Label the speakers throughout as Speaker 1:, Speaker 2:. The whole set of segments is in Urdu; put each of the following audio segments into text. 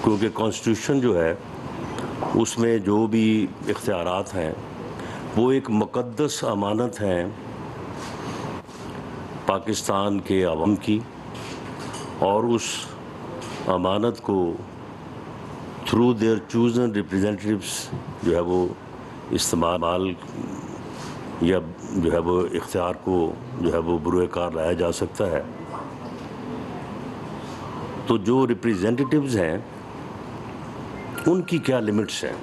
Speaker 1: کیونکہ کانسٹیٹیوشن جو ہے اس میں جو بھی اختیارات ہیں وہ ایک مقدس امانت ہیں پاکستان کے عوام کی، اور اس امانت کو تھرو دیئر چوزن ریپریزنٹیوز جو ہے وہ استعمال یا جو ہے وہ اختیار کو جو ہے وہ بروئے کار لایا جا سکتا ہے۔ تو جو ریپریزنٹیوز ہیں ان کی کیا لمٹس ہیں،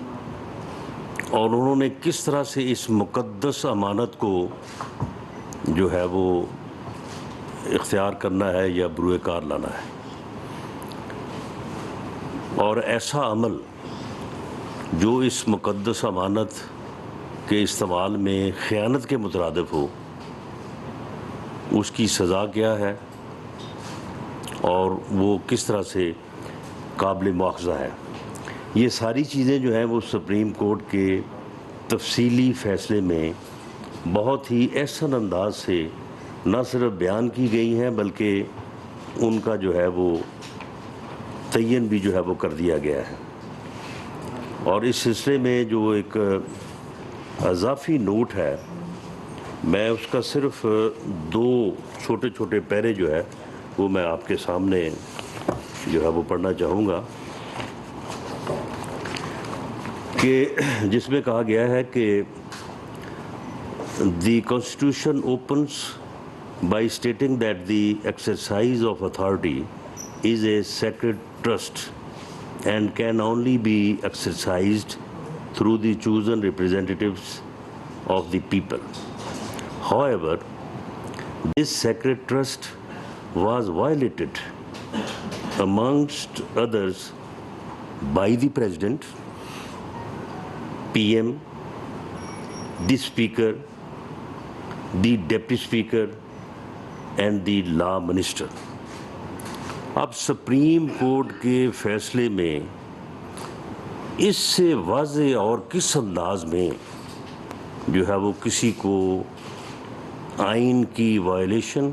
Speaker 1: اور انہوں نے کس طرح سے اس مقدس امانت کو جو ہے وہ اختیار کرنا ہے یا بروئے کار لانا ہے۔ اور ایسا عمل جو اس مقدس امانت کے استعمال میں خیانت کے مترادف ہو، اس کی سزا کیا ہے اور وہ کس طرح سے قابل مواخذہ ہے۔ یہ ساری چیزیں جو ہیں وہ سپریم کورٹ کے تفصیلی فیصلے میں بہت ہی احسن انداز سے نہ صرف بیان کی گئی ہیں بلکہ ان کا جو ہے وہ تعین بھی جو ہے وہ کر دیا گیا ہے۔ اور اس سلسلے میں جو ایک اضافی نوٹ ہے، میں اس کا صرف 2 چھوٹے چھوٹے پیرے جو ہے وہ میں آپ کے سامنے جو ہے وہ پڑھنا چاہوں گا، کہ جس میں کہا گیا ہے کہ the constitution opens by stating that the exercise of authority is a sacred trust and can only be exercised through the chosen representatives of the people. However, this sacred trust was violated, amongst others, by the President, PM, the Speaker, the Deputy Speaker, and the law minister. اب سپریم کورٹ کے فیصلے میں اس سے واضح اور کس انداز میں جو ہے وہ کسی کو آئین کی وائلیشن،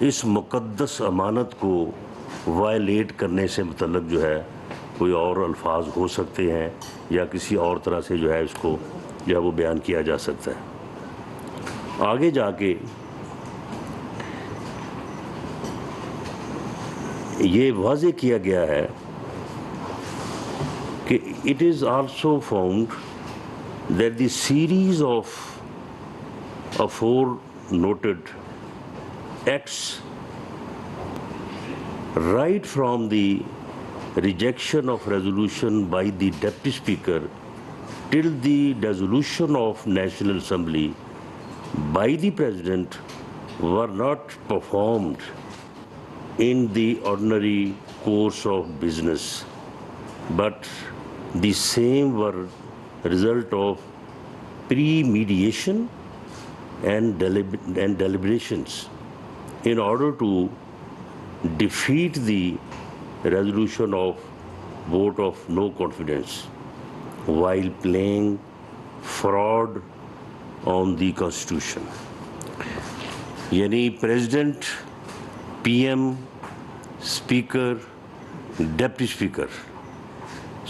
Speaker 1: اس مقدس امانت کو وائلیٹ کرنے سے متعلق جو ہے کوئی اور الفاظ ہو سکتے ہیں یا کسی اور طرح سے جو ہے اس کو جو ہے وہ بیان کیا جا سکتا ہے۔ آگے جا کے یہ واضح کیا گیا ہے کہ it is also found that the series of aforementioned acts, right from the rejection of resolution by the Deputy Speaker till the dissolution of National Assembly by the President, were not performed in the ordinary course of business, but the same were result of premeditation and deliberations in order to defeat the resolution of vote of no confidence while playing fraud on the Constitution. یعنی President, PM, speaker, deputy speaker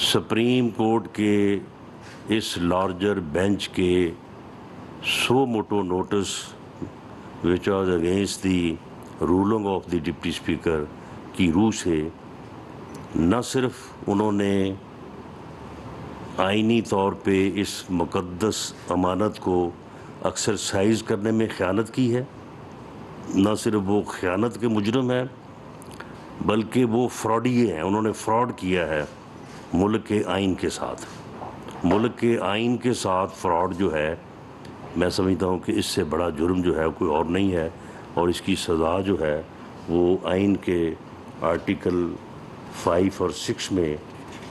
Speaker 1: supreme court کے اس لارجر بینچ کے suo motu notice which was against the ruling of the deputy speaker کی روح سے نہ صرف انہوں نے آئینی طور پہ اس مقدس امانت کو ایکسرسائز کرنے میں خیانت کی ہے، نہ صرف وہ خیانت کے مجرم ہیں بلکہ وہ فراڈیے ہیں، انہوں نے فراڈ کیا ہے ملک کے آئین کے ساتھ۔ ملک کے آئین کے ساتھ فراڈ جو ہے، میں سمجھتا ہوں کہ اس سے بڑا جرم جو ہے کوئی اور نہیں ہے، اور اس کی سزا جو ہے وہ آئین کے آرٹیکل 5 اور 6 میں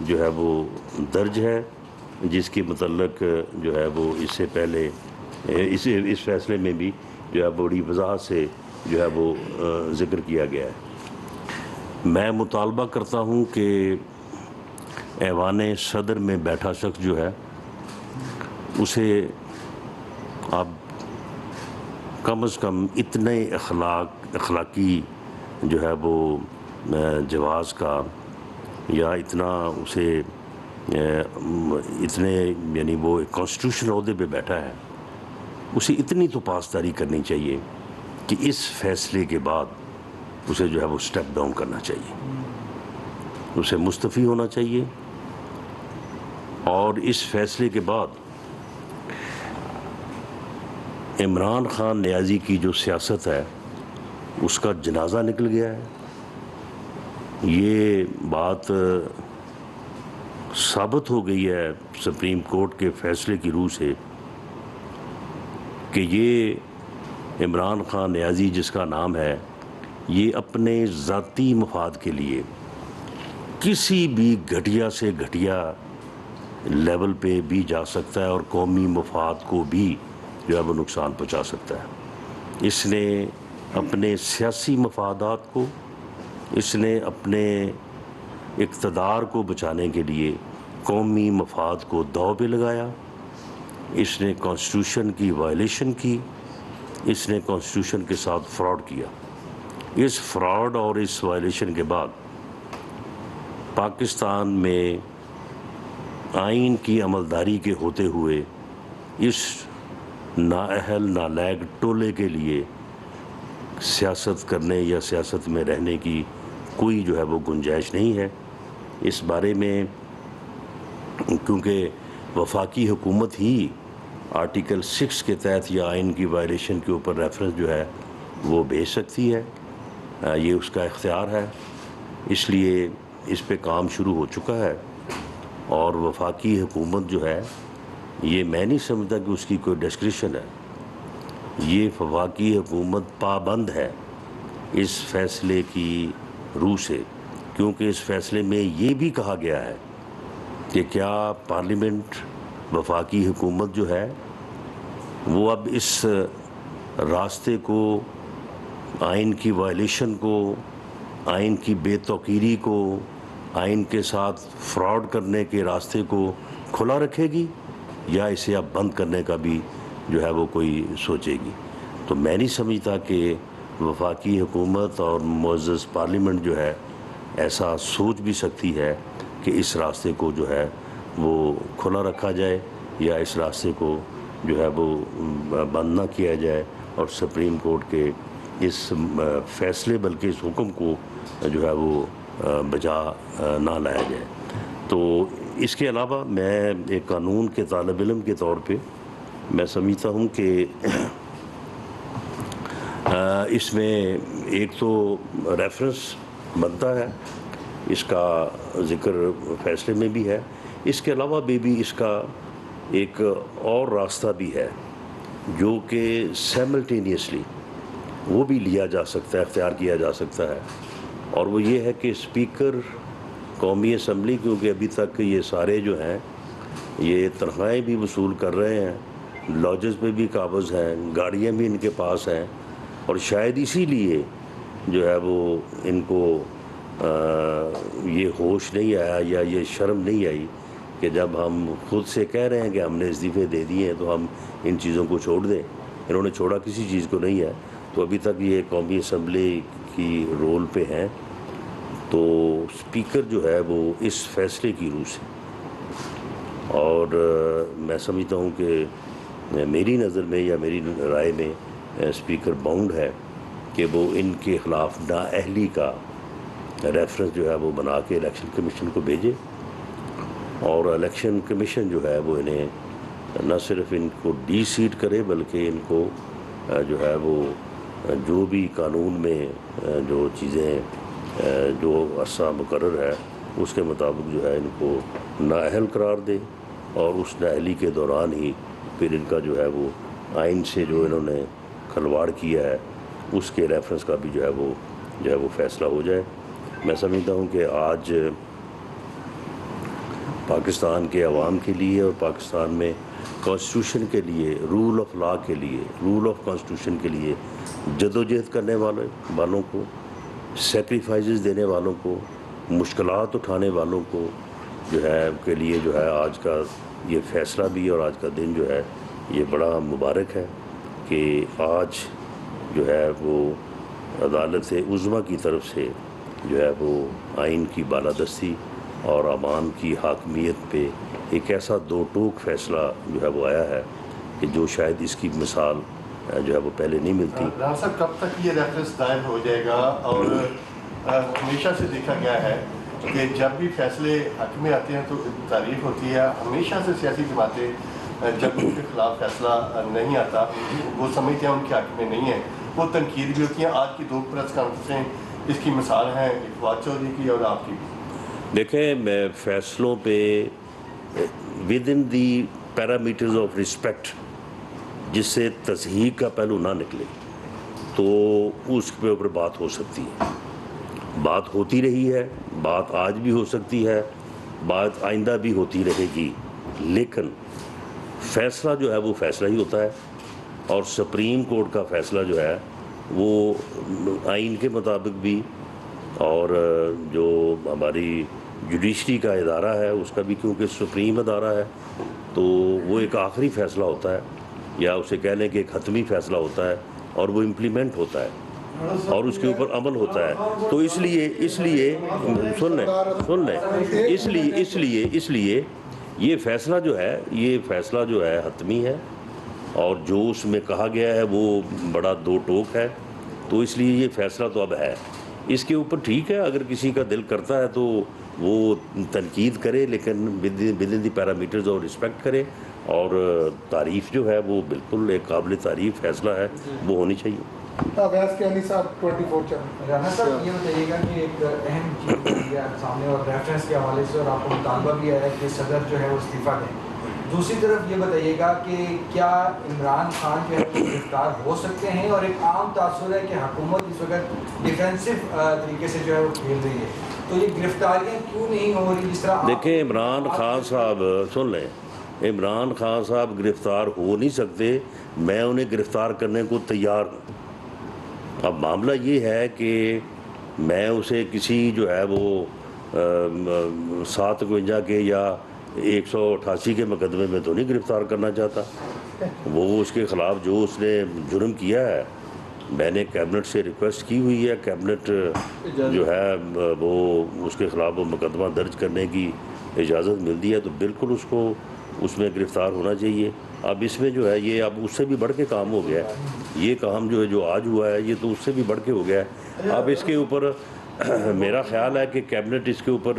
Speaker 1: جو ہے وہ درج ہے، جس کے متعلق جو ہے وہ اس سے پہلے اس فیصلے میں بھی جو ہے بڑی وضاحت سے جو ہے وہ ذکر کیا گیا ہے۔ میں مطالبہ کرتا ہوں کہ ایوان صدر میں بیٹھا شخص جو ہے اسے آپ کم از کم اتنے اخلاقی جو ہے وہ جواز کا یا اتنا اسے اتنے یعنی وہ ایک کانسٹیٹیوشن عہدے پہ بیٹھا ہے، اسے اتنی تو پاسداری کرنی چاہیے کہ اس فیصلے کے بعد اسے جو ہے وہ سٹیپ ڈاؤن کرنا چاہیے، اسے مستعفی ہونا چاہیے، اور اس فیصلے کے بعد عمران خان نیازی کی جو سیاست ہے اس کا جنازہ نکل گیا ہے۔ یہ بات ثابت ہو گئی ہے سپریم کورٹ کے فیصلے کی روح سے کہ یہ عمران خان نیازی جس کا نام ہے، یہ اپنے ذاتی مفاد کے لیے کسی بھی گھٹیا سے گھٹیا لیول پہ بھی جا سکتا ہے اور قومی مفاد کو بھی جو ہے وہ نقصان پہنچا سکتا ہے۔ اس نے اپنے سیاسی مفادات کو، اس نے اپنے اقتدار کو بچانے کے لیے قومی مفاد کو داؤ پہ لگایا، اس نے کانسٹیٹیوشن کی وائلیشن کی، اس نے کانسٹیٹیوشن کے ساتھ فراڈ کیا۔ اس فراڈ اور اس وائلیشن کے بعد پاکستان میں آئین کی عملداری کے ہوتے ہوئے اس نااہل نالائق ٹولے کے لیے سیاست کرنے یا سیاست میں رہنے کی کوئی جو ہے وہ گنجائش نہیں ہے۔ اس بارے میں کیونکہ وفاقی حکومت ہی آرٹیکل 6 کے تحت یا آئین کی وائلیشن کے اوپر ریفرنس جو ہے وہ بھیج سکتی ہے، یہ اس کا اختیار ہے، اس لیے اس پہ کام شروع ہو چکا ہے۔ اور وفاقی حکومت جو ہے، یہ میں نہیں سمجھتا کہ اس کی کوئی ڈسکریشن ہے، یہ وفاقی حکومت پابند ہے اس فیصلے کی روح سے، کیونکہ اس فیصلے میں یہ بھی کہا گیا ہے کہ کیا پارلیمنٹ وفاقی حکومت جو ہے وہ اب اس راستے کو، آئین کی وائلیشن کو، آئین کی بے توقیری کو، آئین کے ساتھ فراڈ کرنے کے راستے کو کھلا رکھے گی، یا اسے اب بند کرنے کا بھی جو ہے وہ کوئی سوچے گی۔ تو میں نہیں سمجھتا کہ وفاقی حکومت اور معزز پارلیمنٹ جو ہے ایسا سوچ بھی سکتی ہے کہ اس راستے کو جو ہے وہ کھلا رکھا جائے یا اس راستے کو جو ہے وہ بند نہ کیا جائے اور سپریم کورٹ کے اس فیصلے بلکہ اس حکم کو جو ہے وہ بجا نہ لایا جائے۔ تو اس کے علاوہ میں ایک قانون کے طالب علم کے طور پہ میں سمجھتا ہوں کہ اس میں ایک تو ریفرنس بنتا ہے، اس کا ذکر فیصلے میں بھی ہے، اس کے علاوہ بھی اس کا ایک اور راستہ بھی ہے جو کہ سیملٹینیسلی وہ بھی لیا جا سکتا ہے، اختیار کیا جا سکتا ہے، اور وہ یہ ہے کہ اسپیکر قومی اسمبلی، کیونکہ ابھی تک یہ سارے جو ہیں یہ تنخواہیں بھی وصول کر رہے ہیں، لاجز پہ بھی قابض ہیں، گاڑیاں بھی ان کے پاس ہیں، اور شاید اسی لیے جو ہے وہ ان کو یہ ہوش نہیں آیا یا یہ شرم نہیں آئی کہ جب ہم خود سے کہہ رہے ہیں کہ ہم نے استعفے دے دیے ہیں تو ہم ان چیزوں کو چھوڑ دیں۔ انہوں نے چھوڑا کسی چیز کو نہیں ہے، تو ابھی تک یہ قومی اسمبلی کی رول پہ ہیں۔ تو اسپیکر جو ہے وہ اس فیصلے کی روح سے، اور میں سمجھتا ہوں کہ میری نظر میں یا میری رائے میں اسپیکر باؤنڈ ہے کہ وہ ان کے خلاف نااہلی کا ریفرنس جو ہے وہ بنا کے الیکشن کمیشن کو بھیجے، اور الیکشن کمیشن جو ہے وہ انہیں نہ صرف ان کو ڈی سیٹ کرے بلکہ ان کو جو ہے وہ جو بھی قانون میں جو چیزیں جو عرصہ مقرر ہے اس کے مطابق جو ہے ان کو نااہل قرار دے، اور اس نااہلی کے دوران ہی پھر ان کا جو ہے وہ آئین سے جو انہوں نے کھلواڑ کیا ہے اس کے ریفرنس کا بھی جو ہے وہ فیصلہ ہو جائے۔ میں سمجھتا ہوں کہ آج پاکستان کے عوام کے لیے اور پاکستان میں کانسٹیٹیوشن کے لیے، رول آف لا کے لیے، رول آف کانسٹیٹیوشن کے لیے جدوجہد کرنے والوں کو، سیکریفائزز دینے والوں کو، مشکلات اٹھانے والوں کو جو ہے کے لیے جو ہے آج کا یہ فیصلہ بھی اور آج کا دن جو ہے یہ بڑا مبارک ہے کہ آج جو ہے وہ عدالت عظمیٰ کی طرف سے جو ہے وہ آئین کی بالادستی اور امان کی حاکمیت پہ ایک ایسا دو ٹوک فیصلہ جو ہے وہ آیا ہے کہ جو شاید اس کی مثال جو ہے وہ پہلے نہیں ملتی.
Speaker 2: رانا صاحب کب تک یہ ریفرنس دائر ہو جائے گا؟ اور ہمیشہ سے دیکھا گیا ہے کہ جب بھی فیصلے حق میں آتے ہیں تو تعریف ہوتی ہے. ہمیشہ سے سیاسی جماعتیں جب ان کے خلاف فیصلہ نہیں آتا وہ سمجھتے ہیں ان کے حق میں نہیں ہے, وہ تنقید بھی ہوتی ہیں. آج کی 2 پریس کانفرنسیں اس کی مثال ہیں, اقبال چودھری کی اور آپ کی.
Speaker 1: دیکھیں میں فیصلوں پہ with in the parameters of respect جس سے تصحیح کا پہلو نہ نکلے تو اس کے اوپر بات ہو سکتی ہے. بات ہوتی رہی ہے, بات آج بھی ہو سکتی ہے, بات آئندہ بھی ہوتی رہے گی, لیکن فیصلہ جو ہے وہ فیصلہ ہی ہوتا ہے. اور سپریم کورٹ کا فیصلہ جو ہے وہ آئین کے مطابق بھی اور جو ہماری جوڈیشری کا ادارہ ہے اس کا بھی, کیونکہ سپریم ادارہ ہے تو وہ ایک آخری فیصلہ ہوتا ہے, یا اسے کہہ لیں کہ ایک حتمی فیصلہ ہوتا ہے اور وہ امپلیمنٹ ہوتا ہے اور اس کے اوپر عمل ہوتا ہے. تو اس لیے اس لیے یہ فیصلہ جو ہے حتمی ہے, اور جو اس میں کہا گیا ہے وہ بڑا دو ٹوک ہے. تو اس لیے یہ فیصلہ تو اب ہے. اس کے اوپر ٹھیک ہے اگر کسی کا دل کرتا ہے تو وہ تنقید کرے, لیکن ود ان دی پیرامیٹرز اور رسپیکٹ کرے. اور تعریف جو ہے وہ بالکل ایک قابل تعریف فیصلہ ہے, وہ ہونی چاہیے.
Speaker 3: رانا صاحب یہ بتائیے گا کہ ایک اہم چیز سامنے اور ریفرنس کے حوالے سے, اور آپ کو مطالبہ بھی آیا کہ صدر جو ہے وہ استعفیٰ دیں. دوسری طرف یہ بتائیے گا کہ کیا عمران خان جو ہے وہ گرفتار ہو سکتے ہیں؟ اور ایک عام تاثر ہے کہ حکومت اس وقت ڈیفینسو طریقے سے جو ہے وہ کھیل رہی ہے, تو یہ گرفتاریاں کیوں نہیں ہو رہی جس طرح؟
Speaker 1: دیکھیں عمران خان صاحب سن لیں, عمران خان صاحب گرفتار ہو نہیں سکتے, میں انہیں گرفتار کرنے کو تیار ہوں. اب معاملہ یہ ہے کہ میں اسے کسی جو ہے وہ 752 کے یا 188 کے مقدمے میں تو نہیں گرفتار کرنا چاہتا. وہ اس کے خلاف جو اس نے جرم کیا ہے, میں نے کیبنٹ سے ریکویسٹ کی ہوئی ہے, کیبنٹ جو ہے وہ اس کے خلاف وہ مقدمہ درج کرنے کی اجازت ملتی ہے, تو بالکل اس کو اس میں گرفتار ہونا چاہیے. اب اس میں جو ہے یہ اب اس سے بھی بڑھ کے کام ہو گیا ہے. یہ کام جو ہے جو آج ہوا ہے یہ تو اس سے بھی بڑھ کے ہو گیا ہے. اب اس کے اوپر میرا خیال ہے کہ کیبنٹ اس کے اوپر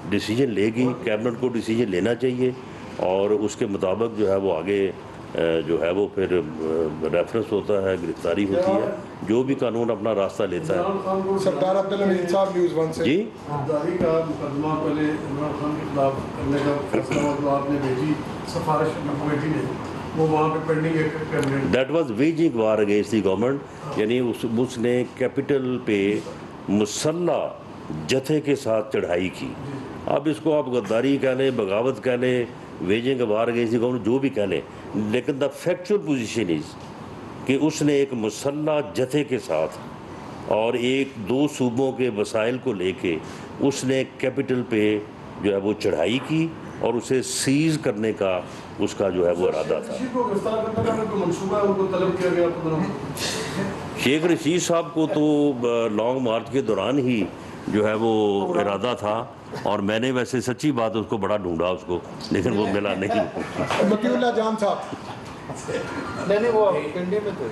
Speaker 1: ڈیسیجن لے گی. کیبنٹ کو ڈیسیجن لینا چاہیے اور اس کے مطابق جو ہے وہ آگے جو ہے وہ پھر ریفرنس ہوتا ہے, گرفتاری ہوتی ہے, جو بھی قانون اپنا راستہ لیتا ہے.
Speaker 4: سردار عبدالحمید صاحب نیوز 1 سے
Speaker 1: جی
Speaker 2: گرفتاری کا مقدمہ پہلے عمران خان کے خلاف کرنے کا فیصلہ جو آپ نے بھیجی سفارش کمیٹی نے, وہ وہاں پہ پینڈنگ ہے.
Speaker 1: That was waging war against the government, یعنی اس نے کیپٹل پہ مسلح جتھے کے ساتھ چڑھائی کی. اب اس کو آپ غداری کہہ لیں, بغاوت کہہ لیں, waging war against the government, جو بھی کہہ لیں, لیکن دا فیکچوئل پوزیشن از کہ اس نے ایک مسلح جتھے کے ساتھ اور ایک 2 صوبوں کے وسائل کو لے کے اس نے کیپٹل پہ جو ہے وہ چڑھائی کی اور اسے سیز کرنے کا اس کا جو ہے وہ ارادہ تھا. شیخ رشید صاحب کو تو لانگ مارچ کے دوران ہی جو ہے وہ ارادہ تھا, اور میں نے ویسے سچی بات اس کو بڑا ڈھونڈا اس کو, لیکن وہ ملا نہیں.
Speaker 4: مطیع اللہ جان صاحب
Speaker 3: نہیں وہ پنڈی میں تھے,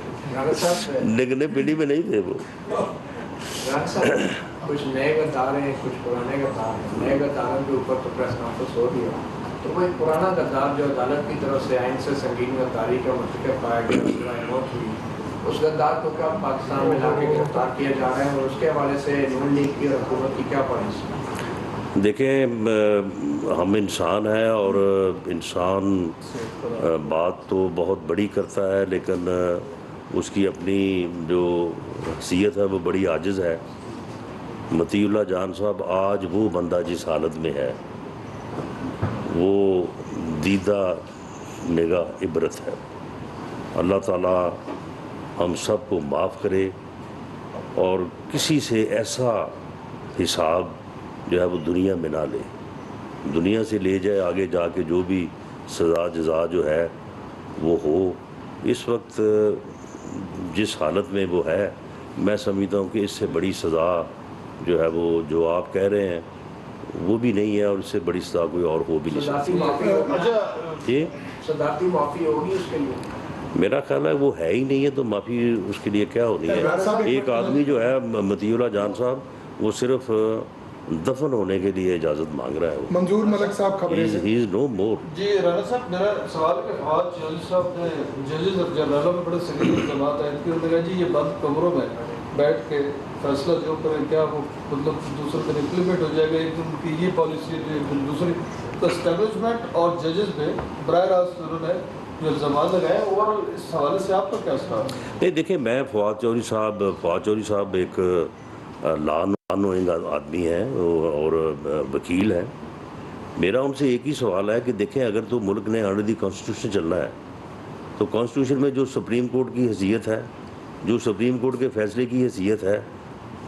Speaker 1: لیکن پنڈی میں نہیں تھے وہ.
Speaker 3: کچھ نئے غدار ہیں, کچھ پرانے غدار ہیں. نئے غداروں کے اوپر تو پریس کانفرنس ہو رہی ہے, تو وہ ایک پرانا غدار جو عدالت کی طرف سے آئین سے سنگین غداری کا مرتکب پایا گیا, موت ہوئی, اس غدار کو کیا پاکستان میں لا کے گرفتار کیا جا رہا ہے, اور اس کے حوالے سے نون لیگ کی اور حکومت کی کیا پالیسی؟
Speaker 1: دیکھیں ہم انسان ہیں اور انسان بات تو بہت بڑی کرتا ہے, لیکن اس کی اپنی جو حیثیت ہے وہ بڑی عاجز ہے. مطیع اللہ جان صاحب آج وہ بندہ جس حالت میں ہے وہ دیدہ نگاہ عبرت ہے. اللہ تعالیٰ ہم سب کو معاف کرے اور کسی سے ایسا حساب جو ہے وہ دنیا میں نہ لے, دنیا سے لے جائے, آگے جا کے جو بھی سزا جزا جو ہے وہ ہو. اس وقت جس حالت میں وہ ہے, میں سمجھتا ہوں کہ اس سے بڑی سزا جو ہے وہ جو آپ کہہ رہے ہیں وہ بھی نہیں ہے اور اس سے بڑی سزا کوئی اور ہو بھی نہیں سکتی. جی
Speaker 3: صدارتی معافی ہوگی اس کے لیے؟
Speaker 1: میرا خیال ہے وہ ہے ہی نہیں ہے تو معافی اس کے لیے کیا ہونی ہے. ایک آدمی جو ہے مطیع اللہ جان صاحب وہ صرف دفن ہونے کے لیے اجازت مانگ رہا ہے. وہ
Speaker 4: منظور ملک صاحب خبریں سے
Speaker 1: ہی از نو مور.
Speaker 5: جی رانا صاحب میرا سوال ہے کہ فواد چودھری صاحب نے ججز اور جنرلوں میں بڑے سنگین الزامات عائد کیے. انہوں نے کہا جی یہ بند کمروں میں بیٹھ کے فیصلہ جو کریں کیا وہ مطلب دوسرے پر امپلیمنٹ ہو جائے گا. ایک ان کی یہ پالیسی ہے جو دوسری تو اسٹیبلشمنٹ اور ججز میں براہ راست انہوں نے جو الزامات لگائے اور اس حوالے سے آپ کا کیا خیال ہے؟
Speaker 1: نہیں دیکھیں میں فواد چودھری صاحب ایک لا نوئنگ آدمی ہیں اور وکیل ہیں. میرا ان سے ایک ہی سوال ہے کہ دیکھیں اگر تو ملک نے انڈر دی کانسٹیٹیوشن چلنا ہے تو کانسٹیٹیوشن میں جو سپریم کورٹ کی حیثیت ہے, جو سپریم کورٹ کے فیصلے کی حیثیت ہے,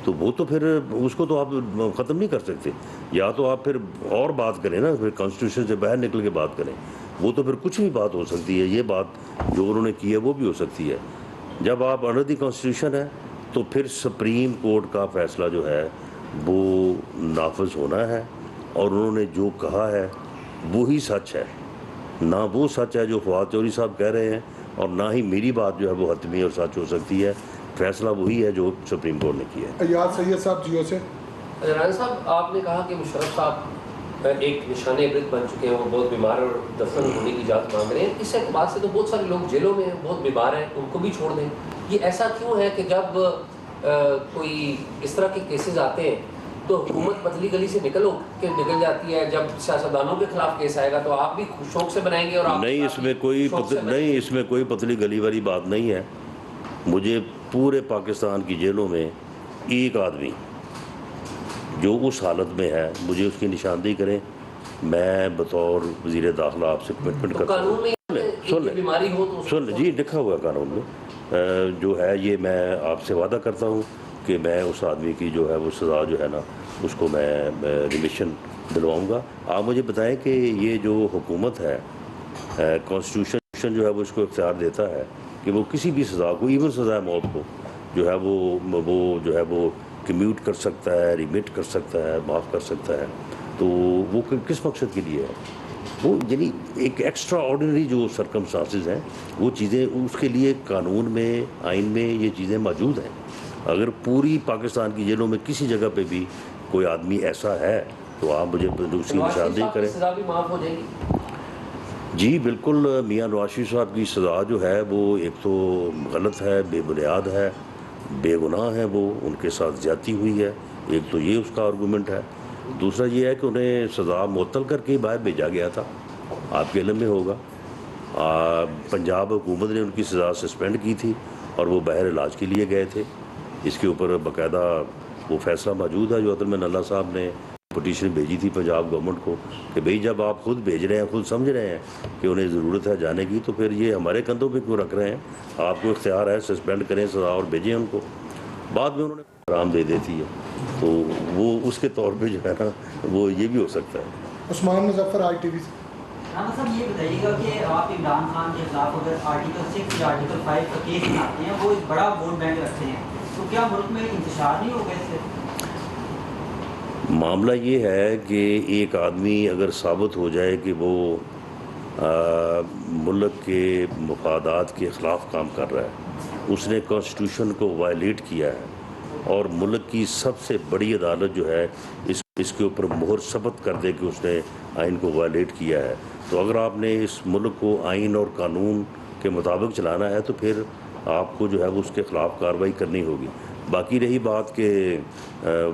Speaker 1: تو وہ تو پھر اس کو تو آپ ختم نہیں کر سکتے. یا تو آپ پھر اور بات کریں نا, پھر کانسٹیٹیوشن سے باہر نکل کے بات کریں. وہ تو پھر کچھ بھی بات ہو سکتی ہے. یہ بات جو انہوں نے کی ہے وہ بھی ہو سکتی ہے. جب آپ انڈر دی کانسٹیٹیوشن ہے تو پھر سپریم کورٹ کا فیصلہ جو ہے وہ نافذ ہونا ہے اور انہوں نے جو کہا ہے وہی سچ ہے. نہ وہ سچ ہے جو فواد چودھری صاحب کہہ رہے ہیں اور نہ ہی میری بات جو ہے وہ حتمی اور سچ ہو سکتی ہے. فیصلہ وہی ہے جو سپریم کورٹ نے کیا ہے.
Speaker 4: ایاز سید صاحب جیو سے.
Speaker 6: رانا صاحب آپ نے کہا کہ مشرف صاحب ایک نشان عبرت بن چکے ہیں, وہ بہت بیمار اور دفن ہونے کی اجازت مانگ رہے ہیں. اس اعتبار سے تو بہت سارے لوگ جیلوں میں ہیں, بہت بیمار ہیں, ان کو بھی چھوڑ دیں. یہ ایسا کیوں ہے کہ جب کوئی اس طرح کے کیسز آتے ہیں تو حکومت پتلی گلی سے نکل جاتی ہے, جب سیاستدانوں کے خلاف کیس آئے گا تو آپ بھی شوق سے بنائیں گے؟ اور آپ
Speaker 1: نہیں اس میں کوئی پتلی گلی والی بات نہیں ہے. مجھے پورے پاکستان کی جیلوں میں ایک آدمی جو اس حالت میں ہے مجھے اس کی نشاندہی کریں, میں بطور وزیر داخلہ آپ سے کمٹمنٹ کرتا ہوں. سن جی لکھا ہوا ہے قانون میں جو ہے, یہ میں آپ سے وعدہ کرتا ہوں کہ میں اس آدمی کی جو ہے وہ سزا جو ہے نا اس کو میں ریمیشن دلواؤں گا. آپ مجھے بتائیں کہ یہ جو حکومت ہے, کانسٹیٹیوشن جو ہے وہ اس کو اختیار دیتا ہے کہ وہ کسی بھی سزا کو, ایون سزائے موت کو جو ہے وہ جو ہے وہ کمیوٹ کر سکتا ہے, ریمٹ کر سکتا ہے, معاف کر سکتا ہے. تو وہ کس مقصد کے لیے ہے؟ وہ یعنی ایک ایکسٹرا آرڈنری جو سرکمسٹانسز ہیں وہ چیزیں اس کے لیے قانون میں, آئین میں یہ چیزیں موجود ہیں. اگر پوری پاکستان کی جیلوں میں کسی جگہ پہ بھی کوئی آدمی ایسا ہے تو آپ مجھے اس کی نشاندہی کریں.
Speaker 6: سزا بھی معاف ہو جائے گی؟
Speaker 1: جی بالکل. میاں نواز شریف صاحب کی سزا جو ہے وہ ایک تو غلط ہے, بے بنیاد ہے, بے گناہ ہے, وہ ان کے ساتھ زیادتی ہوئی ہے. ایک تو یہ اس کا آرگومنٹ ہے. دوسرا یہ ہے کہ انہیں سزا معطل کر کے باہر بھیجا گیا تھا, آپ کے علم میں ہوگا. پنجاب حکومت نے ان کی سزا سسپینڈ کی تھی اور وہ باہر علاج کے لیے گئے تھے. اس کے اوپر باقاعدہ وہ فیصلہ موجود ہے جو عطر اللہ صاحب نے پٹیشن بھیجی تھی پنجاب گورنمنٹ کو کہ بھئی جب آپ خود بھیج رہے ہیں, خود سمجھ رہے ہیں کہ انہیں ضرورت ہے جانے کی, تو پھر یہ ہمارے کندھوں پہ کیوں رکھ رہے ہیں؟ آپ کو اختیار ہے, سسپینڈ کریں سزا اور بھیجیں ان کو. بعد میں انہوں نے آرام دے دیتی ہے تو وہ اس کے طور پہ جو ہے نا وہ یہ بھی ہو سکتا ہے.
Speaker 4: عثمان مظفر آئی ٹی وی سے.
Speaker 7: رانا صاحب یہ بتائیے گا کہ آپ عمران خان کے خلاف اگر آرٹیکل 6 یا آرٹیکل 5 کا کیس بناتے ہیں, وہ ایک بڑا ووٹ بینک رکھتے ہیں, تو کیا ملک میں انتشار نہیں ہوگا اس سے؟
Speaker 1: معاملہ یہ ہے کہ ایک آدمی اگر ثابت ہو جائے کہ وہ ملک کے مفادات کے خلاف کام کر رہا ہے, اس نے کانسٹیٹیوشن کو وائلیٹ کیا ہے اور ملک کی سب سے بڑی عدالت جو ہے اس کے اوپر مہر ثبت کر دے کہ اس نے آئین کو وائلیٹ کیا ہے, تو اگر آپ نے اس ملک کو آئین اور قانون کے مطابق چلانا ہے تو پھر آپ کو جو ہے وہ اس کے خلاف کارروائی کرنی ہوگی. باقی رہی بات کہ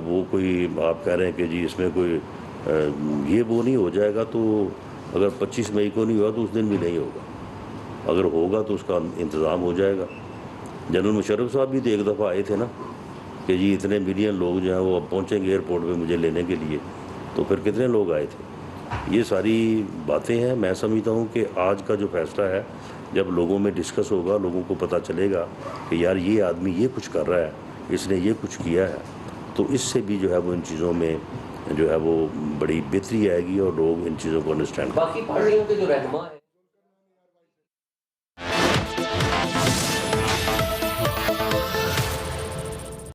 Speaker 1: وہ کوئی آپ کہہ رہے ہیں کہ جی اس میں کوئی یہ وہ نہیں ہو جائے گا, تو اگر 25 مئی کو نہیں ہوا تو اس دن بھی نہیں ہوگا. اگر ہوگا تو اس کا انتظام ہو جائے گا. جنرل مشرف صاحب بھی تو ایک دفعہ آئے تھے نا کہ جی اتنے ملین لوگ جو ہیں وہ اب پہنچیں گے ایئرپورٹ پہ مجھے لینے کے لیے, تو پھر کتنے لوگ آئے تھے؟ یہ ساری باتیں ہیں. میں سمجھتا ہوں کہ آج کا جو فیصلہ ہے جب لوگوں میں ڈسکس ہوگا, لوگوں کو پتہ چلے گا کہ یار یہ آدمی یہ کچھ کر رہا ہے, اس نے یہ کچھ کیا ہے, تو اس سے بھی جو ہے وہ ان چیزوں میں جو ہے وہ بڑی بہتری آئے گی اور لوگ ان چیزوں کو انڈرسٹینڈ کریں گے.
Speaker 6: باقی پارٹیوں کے جو رہنما ہیں